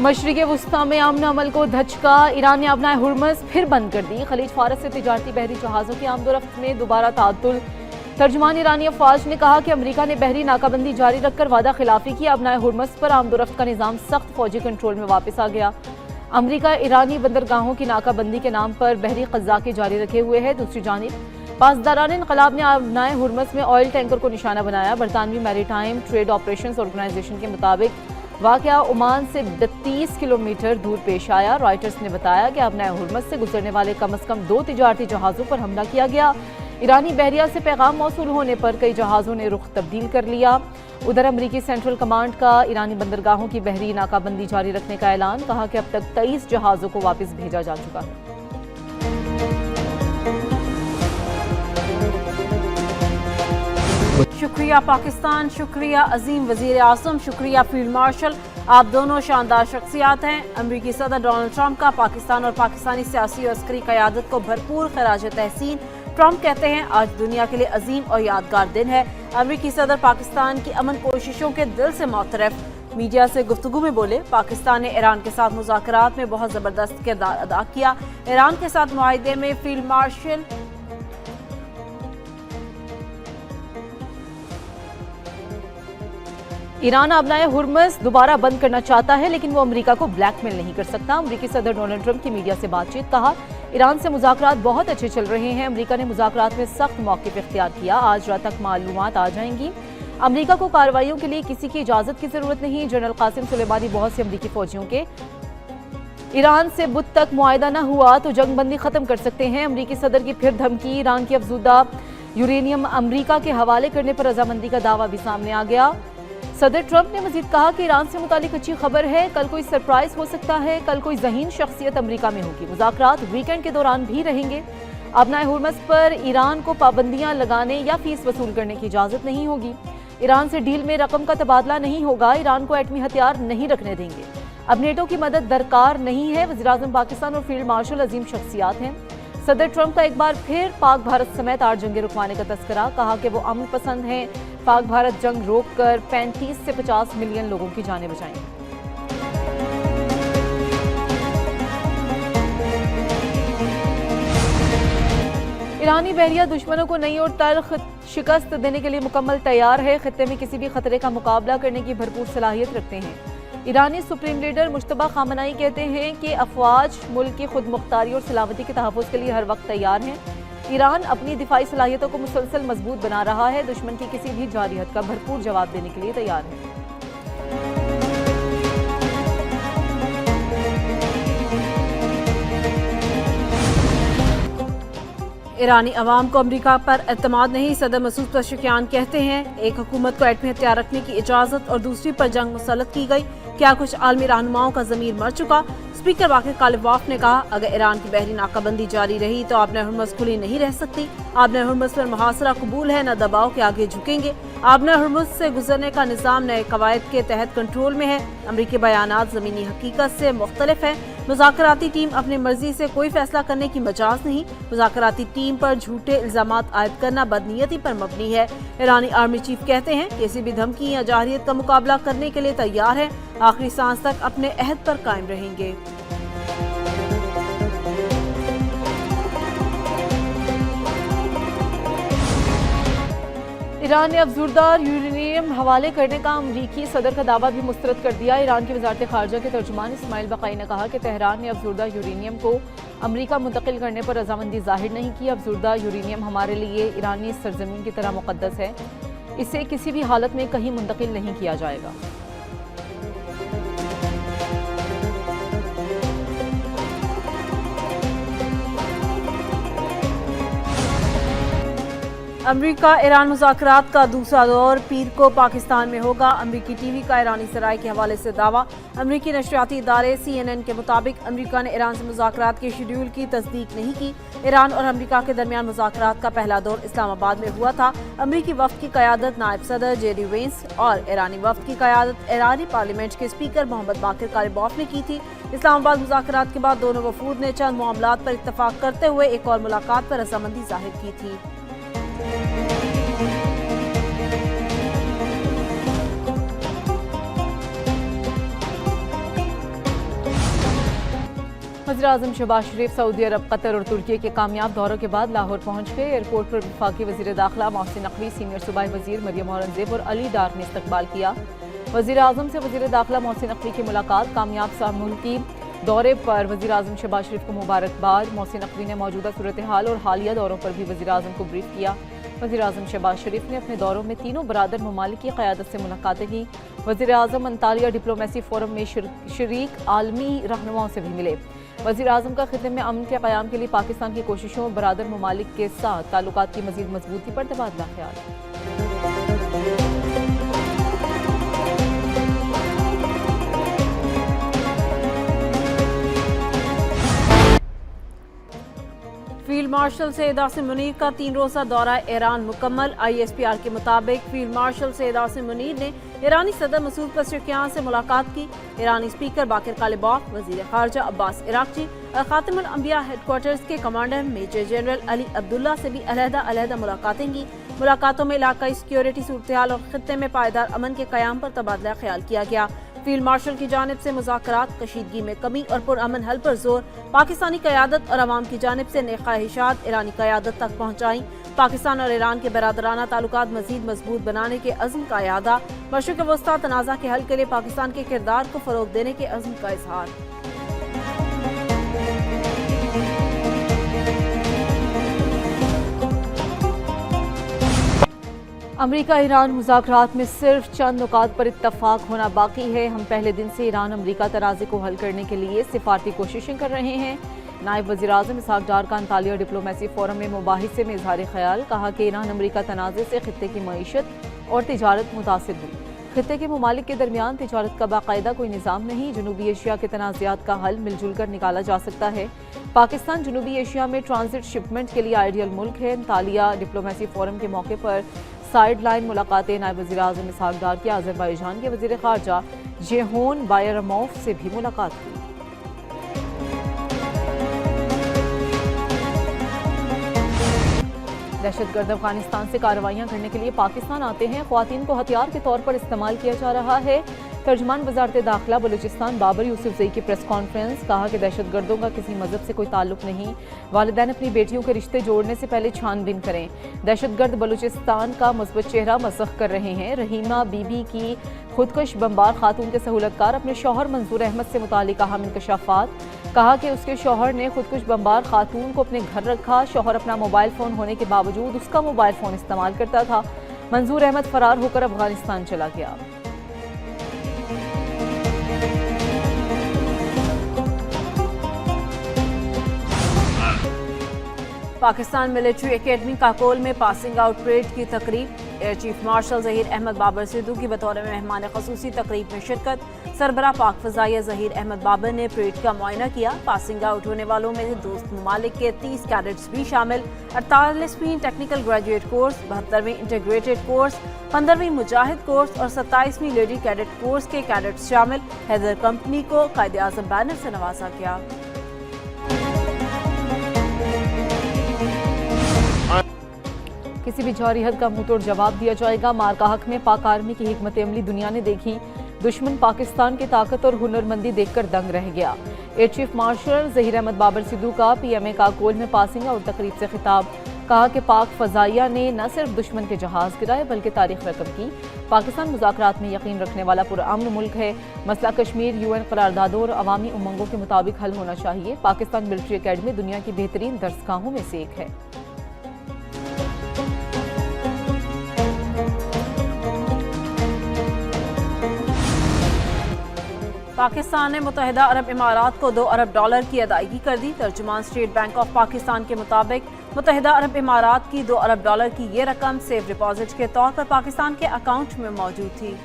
मशरिक़ वुस्ता में अमन अमल को धचका, ईरान ने अपना हुर्मज़ फिर बंद कर दी। खलीज फारस से तिजारती बहरी जहाज़ों की आमदोरफ्त में दोबारा ताअद्दुल। तर्जुमान ईरानी अफवाज ने कहा कि अमरीका ने बहरी नाकाबंदी जारी रखकर वादा खिलाफी की। अपना हुर्मज़ पर आमदोरफ्त का निज़ाम सख्त फौजी कंट्रोल में वापस आ गया। अमरीका ईरानी बंदरगाहों की नाकाबंदी के नाम पर बहरी क़ज़ाक़ी जारी रखे हुए है। दूसरी जानिब पासदारान इनक़लाब ने अपनाए हुर्मज़ में ऑयल टैंकर को निशाना बनाया। बरतानवी मैरीटाइम ट्रेड ऑपरेशंस ऑर्गेनाइजेशन के मुताबिक वाक़या ओमान से 32 किलोमीटर दूर पेश आया। रॉयटर्स ने बताया कि अपना हुर्मज़ से गुजरने वाले कम अज़ कम 2 तिजारती जहाज़ों पर हमला किया गया। ईरानी बहरिया से पैगाम मौसूल होने पर कई जहाज़ों ने रुख तब्दील कर लिया। उधर अमरीकी सेंट्रल कमांड का ईरानी बंदरगाहों की बहरी नाकाबंदी जारी रखने का ऐलान। कहा कि अब तक 23 जहाज़ों को वापस भेजा जा चुका है। शुक्रिया पाकिस्तान, शुक्रिया अजीम वजीर आज़म, शुक्रिया फील्ड मार्शल। आप दोनों शानदार शख्सियात हैं। अमरीकी सदर डोनाल्ड ट्रंप का पाकिस्तान और पाकिस्तानी सियासी और अस्करी क़यादत को भरपूर खराज तहसीन। ट्रंप कहते हैं आज दुनिया के लिए अजीम और यादगार दिन है। अमरीकी सदर पाकिस्तान की अमन कोशिशों के दिल से मोतरफ। मीडिया से गुफ्तगू में बोले, पाकिस्तान ने ईरान के साथ मुज़ाकरात में बहुत ज़बरदस्त किरदार अदा किया। ईरान के साथ मुआहिदे में फील्ड मार्शल ईरान अपनाए हुर्मज़ दोबारा बंद करना चाहता है, लेकिन वो अमेरिका को ब्लैकमेल नहीं कर सकता। अमेरिकी सदर डोनाल्ड ट्रंप की मीडिया से बातचीत। कहा ईरान से मुज़ाकरात बहुत अच्छे चल रहे हैं। अमेरिका ने मुज़ाकरात में सख्त मौक़िफ़ इख्तियार किया। आज रात तक मालूमात आ जाएंगी। अमेरिका को कार्रवाइयों के लिए किसी की इजाज़त की ज़रूरत नहीं। जनरल कासिम सुलेमानी बहुत से अमेरिकी फौजियों के ईरान से बुध तक मुआहिदा न हुआ तो जंग बंदी ख़त्म कर सकते हैं। अमेरिकी सदर की फिर धमकी। ईरान की अफजूदा यूरेनियम अमेरिका के हवाले करने पर रजामंदी का दावा भी सामने आ गया। सदर ट्रंप ने मजीद कहा कि ईरान से मुतालिक अच्छी खबर है, कल कोई सरप्राइज हो सकता है, कल कोई ज़हीन शख्सियत अमेरिका में होगी। मुज़ाकरात वीकेंड के दौरान भी रहेंगे। अपनाए हुर्मज़ पर ईरान को पाबंदियां लगाने या फीस वसूल करने की इजाज़त नहीं होगी। ईरान से डील में रकम का तबादला नहीं होगा। ईरान को एटमी हथियार नहीं रखने देंगे। अब नेटो की मदद दरकार नहीं है। वज़ीर-ए-आज़म पाकिस्तान और फील्ड मार्शल अजीम शख्सियात हैं। सदर ट्रंप का एक बार फिर पाक भारत समेत 8 जंगें रुकवाने का तस्करा। कहा कि वो अमन पसंद हैं। पाक भारत जंग रोक कर 35 से 50 मिलियन लोगों की जानें बचाएंगे। ईरानी बहरिया दुश्मनों को नई और तल्ख शिकस्त देने के लिए मुकम्मल तैयार है। खित्ते में किसी भी खतरे का मुकाबला करने की भरपूर सलाहियत रखते हैं। ईरानी सुप्रीम लीडर मुश्तबा खामनाई कहते हैं कि अफवाज मुल्क की खुद मुख्तारी और सलामती के तहफ़्फ़ुज़ के लिए हर वक्त तैयार हैं। ईरान अपनी दिफाई सलाहियतों को मुसलसल मजबूत बना रहा है। दुश्मन की किसी भी जारी हद का भरपूर जवाब देने के लिए तैयार है। ईरानी अवाम को अमेरिका पर एतमाद नहीं। सदर मसूद पज़ेश्कियान कहते हैं एक हुकूमत को एटमी हथियार रखने की इजाज़त और दूसरी पर जंग मुसल्लत की गई। क्या कुछ आलमी रहनुमाओं का ज़मीर मर चुका। स्पीकर वाक़िर कालिबाफ ने कहा अगर ईरान की बहरी नाकाबंदी जारी रही तो आपने हुर्मज़ खुली नहीं रह सकती। आपने हुर्मज़ पर मुहासरा कबूल है, न दबाव के आगे झुकेंगे। आपने हुर्मज़ से गुजरने का निज़ाम नए कवायद के तहत कंट्रोल में है। अमरीकी बयानात ज़मीनी हकीकत से मुख्तलिफ है। मुज़ाकराती टीम अपनी मर्जी से कोई फैसला करने की मजाज नहीं। मुज़ाकराती टीम पर झूठे इल्ज़ामात आयद करना बदनीयती पर मबनी है। ईरानी आर्मी चीफ कहते हैं किसी भी धमकी या जाहिरियत का मुकाबला करने के लिए तैयार है। आखिरी सांस तक अपने अहद पर कायम रहेंगे। ईरान ने अफजूरदार यूरेनियम हवाले करने का अमरीकी सदर का दावा भी मुस्तरद कर दिया। ईरान की वज़ारत ख़ारजा के तर्जुमान इस्माइल बक़ाई ने कहा कि तेहरान ने अफजूरदा यूरेनियम को अमरीका मुंतकिल करने पर रजामंदी ज़ाहिर नहीं की। अफजूरदा यूरेनियम हमारे लिए ईरानी सरजमीन की तरह मुक़द्दस है। इसे किसी भी हालत में कहीं मुंतकिल नहीं किया जाएगा। अमरीका ईरान मुज़ाकरात का दूसरा दौर पीर को पाकिस्तान में होगा। अमरीकी टीवी का ईरानी सराय के हवाले से दावा। अमरीकी नशरियाती इदारे CNN के मुताबिक अमरीका ने ईरान से मुज़ाकरात के शेड्यूल की तस्दीक नहीं की। ईरान और अमरीका के दरमियान मुज़ाकरात का पहला दौर इस्लामाबाद में हुआ था। अमरीकी वफ़द की क़यादत नायब सदर जेडी वेंस और ईरानी वफ़द की क़यादत ईरानी पार्लियामेंट के स्पीकर मोहम्मद बाकिर कालिबाफ ने की थी। इस्लामाबाद मुज़ाकरात के बाद दोनों वफूद ने चंद मामलात पर इत्तफाक करते हुए एक और मुलाकात पर रजामंदी ज़ाहिर की थी। वज़ीर-ए-आज़म शहबाज शरीफ सऊदी अरब, कतर और तुर्की के कामयाब दौरों के बाद लाहौर पहुंच गए। एयरपोर्ट पर वफाकी वज़ीर दाखिला मोहसिन नकवी, सीनियर सूबाई वज़ीर मरियम औरंगज़ेब और अली डार ने इस्तकबाल किया। वज़ीर-ए-आज़म से वज़ीर दाखिला मोहसिन नकवी की मुलाकात। कामयाब मुल्की दौरे पर वज़ीर-ए-आज़म शहबाज शरीफ को मुबारकबाद। मोहसिन नकवी ने मौजूदा सूरत हाल और हालिया दौरों पर भी वज़ीर-ए-आज़म को ब्रीफ किया। वज़ीर-ए-आज़म शहबाज शरीफ ने अपने दौरों में तीनों बरादर ममालिक की क़यादत से मुलाकातें की। वज़ीर-ए-आज़म अंतालिया डिप्लोमेसी फोरम में शरीक आलमी रहनुमाओं से भी मिले। वज़ीर-ए-आज़म का खित्ते में अमन के क़याम के लिए पाकिस्तान की कोशिशों और बरादर ममालिक के साथ ताल्लुकात की मज़ीद मजबूती पर तबादला ख्याल। फील्ड मार्शल सैयद आसिम मुनीर का 3 रोज़ा दौरा ईरान मुकम्मल। ISPR के मुताबिक फील्ड मार्शल सैयद आसिम मुनीर ने ईरानी सदर मसूद पज़ेश्कियान से मुलाकात की। ईरानी स्पीकर बाकिर कालिबाफ, वज़ीर ख़ारजा अब्बास इराक़ची और ख़ातिमुल अंबिया हेडक्वार्टर्स के commander major general Ali Abdullah से भी अलहदा मुलाकातें की। मुलाकातों में इलाकाई सिक्योरिटी सूरत-ए-हाल और खित्ते में पायदार अमन के क़याम पर तबादला ख्याल किया गया। फील्ड मार्शल की जानिब से मुज़ाकरात, कशीदगी में कमी और पुरअमन हल पर जोर। पाकिस्तानी क़यादत और अवाम की जानिब से नई ख्वाहिशात ईरानी क़यादत तक पहुँचाई। पाकिस्तान और ईरान के बरादराना ताल्लुकात मज़ीद मजबूत बनाने के अज़्म का इयादा। मशरिक़ वस्ता तनाज़ा के हल के लिए पाकिस्तान के किरदार को फ़रोग़ देने के अज़्म का इज़हार। अमरीका ईरान मुज़ाकरात में सिर्फ चंद नुकात पर इत्तफ़ाक़ होना बाकी है। हम पहले दिन से ईरान अमरीका तनाज़े को हल करने के लिए सिफारती कोशिशें कर रहे हैं। नायब वज़ीर-ए-आज़म इसहाक़ डार का अंतालिया डिप्लोमेसी फोरम में मुबाहिसे में इज़हार ख़याल। कहा कि ईरान अमरीका तनाज़े से खित्ते की मईशत और तिजारत मुतासिर हुई। खित्ते के ममालिक के दरमियान तिजारत का बाकायदा कोई निज़ाम नहीं। जनूबी एशिया के तनाज़ात का हल मिलजुल कर निकाला जा सकता है। पाकिस्तान जनूबी एशिया में ट्रांजिट शिपमेंट के लिए आइडियल मुल्क है। अंतालिया डिप्लोमेसी फोरम के मौके पर साइड लाइन मुलाकातें नायब वज़ीर-ए-आज़म इसहाक़ डार की आज़रबाईजान के वज़ीर ख़ारजा जेहोन बायरमोव से भी मुलाकात हुई। दहशतगर्द अफगानिस्तान से कार्रवाइयाँ करने के लिए पाकिस्तान आते हैं। ख़वातीन को हथियार के तौर पर इस्तेमाल किया जा रहा है। तर्जुमान वज़ारत दाखिला बलूचिस्तान बाबर यूसुफ़ज़ई की प्रेस कॉन्फ्रेंस। कहा कि दहशतगर्दों का किसी मज़हब से कोई ताल्लुक नहीं। वालिदैन अपनी बेटियों के रिश्ते जोड़ने से पहले छानबीन करें। दहशतगर्द बलूचिस्तान का मस्बत चेहरा मसख़ कर रहे हैं। रहीमा बीबी की खुदकश बमबार खातून के सहूलतकार अपने शौहर मंजूर अहमद से मुतालिक अहम इंकशाफात। कहा कि उसके शौहर ने खुदकुश बमबार खातून को अपने घर रखा। शौहर अपना मोबाइल फ़ोन होने के बावजूद उसका मोबाइल फ़ोन इस्तेमाल करता था। मंजूर अहमद फरार होकर अफगानिस्तान चला गया। पाकिस्तान मिलिट्री एकेडमी काकोल में पासिंग आउट परेड की तकरीब। Air chief marshal Zaheer Ahmed Babar Sidhu की बतौर मेहमान ख़ुसूसी तकरीब में शिरकत। सरबराह पाक फ़ज़ाइया ज़हीर अहमद बाबर ने परेड का मुआयना किया। पासिंग आउट होने वालों में दोस्त ममालिक के 30 कैडेट्स भी शामिल। 48वीं टेक्निकल ग्रेजुएट कोर्स, 72वीं इंटीग्रेटेड कोर्स, 15वीं मुजाहिद कोर्स और 27वीं लेडी कैडेट कोर्स के कैडेट्स शामिल। हैदर कंपनी को कायद-ए-आज़म बैनर से नवाजा गया। किसी भी जारी हद का मुंह तोड़ जवाब दिया जाएगा। मार्का हक में पाक आर्मी की हिकमत अमली दुनिया ने देखी। दुश्मन पाकिस्तान की ताकत और हुनरमंदी देखकर दंग रह गया। Air chief marshal Zaheer Ahmed Babar Sidhu का PMA काकोल में पासिंग आउट तकरीब से खिताब। कहा कि पाक फ़ज़ाइया ने न सिर्फ दुश्मन के जहाज़ गिराए बल्कि तारीख रकम की। पाकिस्तान मुज़ाकरात में यकीन रखने वाला पुरअमन मुल्क है। मसला कश्मीर UN करारदादों और अवामी उमंगों के मुताबिक हल होना चाहिए। पाकिस्तान मिलिट्री अकेडमी दुनिया की बेहतरीन दरसगाहों में से एक है। पाकिस्तान ने मुत्तहिदा अरब इमारात को $2 अरब की अदायगी कर दी। तर्जुमान स्टेट बैंक ऑफ पाकिस्तान के मुताबिक मुत्तहिदा अरब इमारात की $2 अरब की ये रकम सेफ डिपॉजिट के तौर पर पाकिस्तान के अकाउंट में मौजूद थी।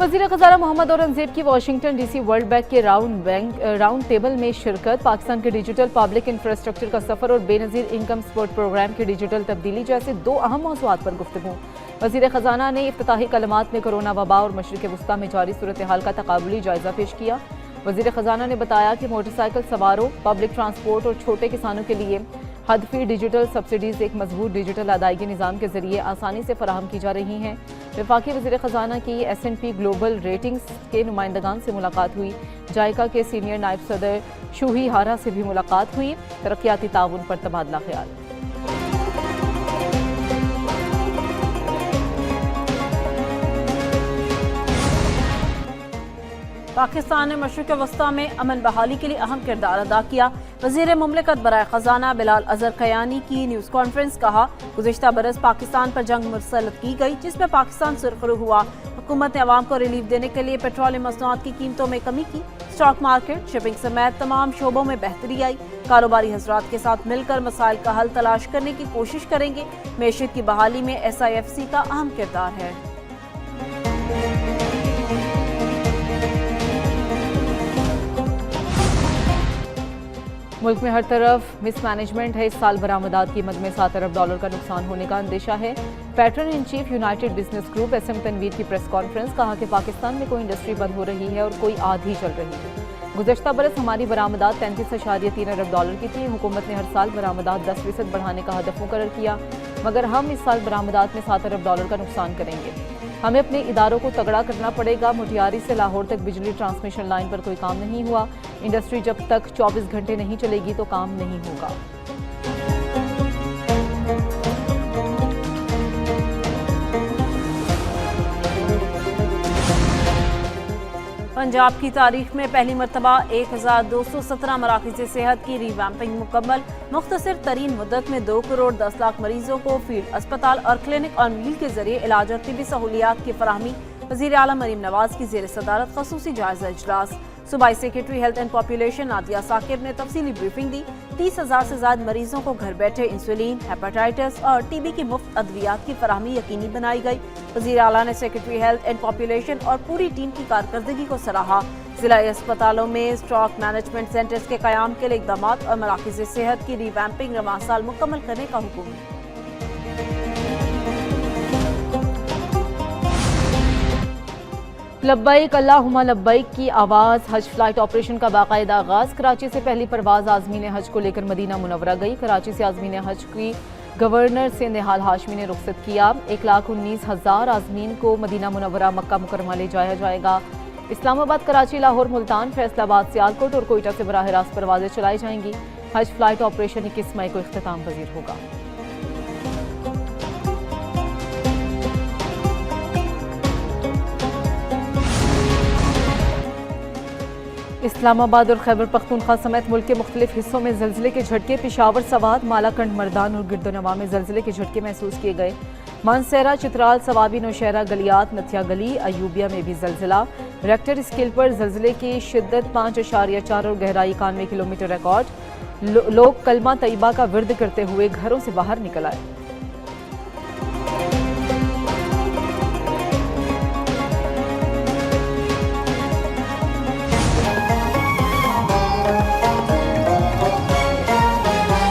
वज़ीर ख़ज़ाना मोहम्मद औरंगज़ेब की वाशिंगटन DC वर्ल्ड बैंक के राउंड टेबल में शिरकत। पाकिस्तान के डिजिटल पब्लिक इंफ्रास्ट्रक्चर का सफ़र और बेनज़ीर इनकम सपोर्ट प्रोग्राम की डिजिटल तब्दीली जैसे 2 अहम मौज़ूआत पर गुफ्तगू। वज़ीर ख़ज़ाना ने इफ्तिताही कलमात में कोरोना वबा और मशरिक़ वस्ता में जारी सूरत हाल का तक़ाबुली जायज़ा पेश किया। वज़ीर ख़ज़ाना ने बताया कि मोटरसाइकिल सवारों, पब्लिक ट्रांसपोर्ट और छोटे किसानों के लिए ہدفی ڈیجیٹل سبسڈیز ایک مضبوط ڈیجیٹل ادائیگی نظام کے ذریعے آسانی سے فراہم کی جا رہی ہیں۔ وفاقی وزیر خزانہ کی S&P گلوبل ریٹنگز کے نمائندگان سے ملاقات ہوئی۔ جائکا کے سینئر نائب صدر شوہی ہارا سے بھی ملاقات ہوئی۔ ترقیاتی تعاون پر تبادلہ خیال۔ پاکستان نے مشرق وسطیٰ میں امن بحالی کے لیے اہم کردار ادا کیا۔ وزیر مملکت برائے خزانہ بلال اظہر کیانی کی نیوز کانفرنس کہا، گزشتہ برس پاکستان پر جنگ مسلط کی گئی جس میں پاکستان سرخرو ہوا۔ حکومت نے عوام کو ریلیف دینے کے لیے پیٹرولیم مصنوعات کی قیمتوں میں کمی کی۔ اسٹاک مارکیٹ، شپنگ سمیت تمام شعبوں میں بہتری آئی۔ کاروباری حضرات کے ساتھ مل کر مسائل کا حل تلاش کرنے کی کوشش کریں گے۔ معیشت کی بحالی میں SIFC کا اہم کردار ہے۔ ملک میں ہر طرف مس مینجمنٹ ہے۔ اس سال برآمدات کی قیمت میں $7 ارب کا نقصان ہونے کا اندیشہ ہے۔ Pattern in chief United business group SM Tanveer کی پریس کانفرنس، کہا کہ پاکستان میں کوئی انڈسٹری بند ہو رہی ہے اور کوئی آدھی چل رہی ہے۔ گزشتہ برس ہماری برآمدات $33.3 ارب کی تھی۔ حکومت نے ہر سال برآمدات 10% بڑھانے کا ہدف مقرر کیا، مگر ہم اس سال برآمدات میں $7 ارب کا نقصان کریں گے۔ ہمیں اپنے اداروں کو تگڑا کرنا پڑے گا۔ موٹیاری سے لاہور تک بجلی ٹرانسمیشن لائن پر کوئی کام نہیں ہوا۔ انڈسٹری جب تک 24 گھنٹے نہیں چلے گی تو کام نہیں ہوگا۔ پنجاب کی تاریخ میں پہلی مرتبہ 1217 مراکز صحت کی ری ویمپنگ مکمل۔ مختصر ترین مدت میں 2 کروڑ 10 لاکھ مریضوں کو فیلڈ اسپتال اور کلینک آن ویل کے ذریعے علاج اور طبی سہولیات کی فراہمی۔ وزیر اعلیٰ مریم نواز کی زیر صدارت خصوصی جائزہ اجلاس۔ صوبائی secretary health and population Nadia Saqib نے تفصیلی بریفنگ دی۔ 30,000 سے زائد مریضوں کو گھر بیٹھے انسولین، ہیپاٹائٹس اور TB کی مفت ادویات کی فراہمی یقینی بنائی گئی۔ وزیر اعلیٰ نے سیکرٹری ہیلتھ اینڈ پاپولیشن اور پوری ٹیم کی کارکردگی کو سراہا۔ ضلعی اسپتالوں میں اسٹاک مینجمنٹ سینٹرز کے قیام کے لیے اقدامات اور مراکز صحت کی ری ویمپنگ رواں سال مکمل کرنے کا حکم۔ لبیک اللہم لبیک کی آواز۔ حج فلائٹ آپریشن کا باقاعدہ آغاز۔ کراچی سے پہلی پرواز عازمین حج کو لے کر مدینہ منورہ گئی۔ کراچی سے عازمین حج کی گورنر سندھیال ہاشمی نے رخصت کیا۔ 1,19,000 عازمین کو مدینہ منورہ مکہ مکرمہ لے جایا جائے گا۔ اسلام آباد، کراچی، لاہور، ملتان، فیصل آباد، سیالکوٹ اور کوئٹہ سے براہ راست پروازیں چلائی جائیں گی۔ حج فلائٹ آپریشن 21 مئی کو اختتام پذیر ہوگا۔ اسلام آباد اور خیبر پختونخوا سمیت ملک کے مختلف حصوں میں زلزلے کے جھٹکے۔ پشاور، سوات، مالاکنڈ، مردان اور گردنواں میں زلزلے کے جھٹکے محسوس کیے گئے۔ مانسہرہ، چترال، ثوابی، نوشہرہ، گلیات، نتھیا گلی، ایوبیہ میں بھی زلزلہ۔ ریکٹر اسکیل پر زلزلے کی شدت 5.4 اور گہرائی 91 کلومیٹر ریکارڈ۔ لوگ کلمہ طیبہ کا ورد کرتے ہوئے گھروں سے باہر نکل آئے۔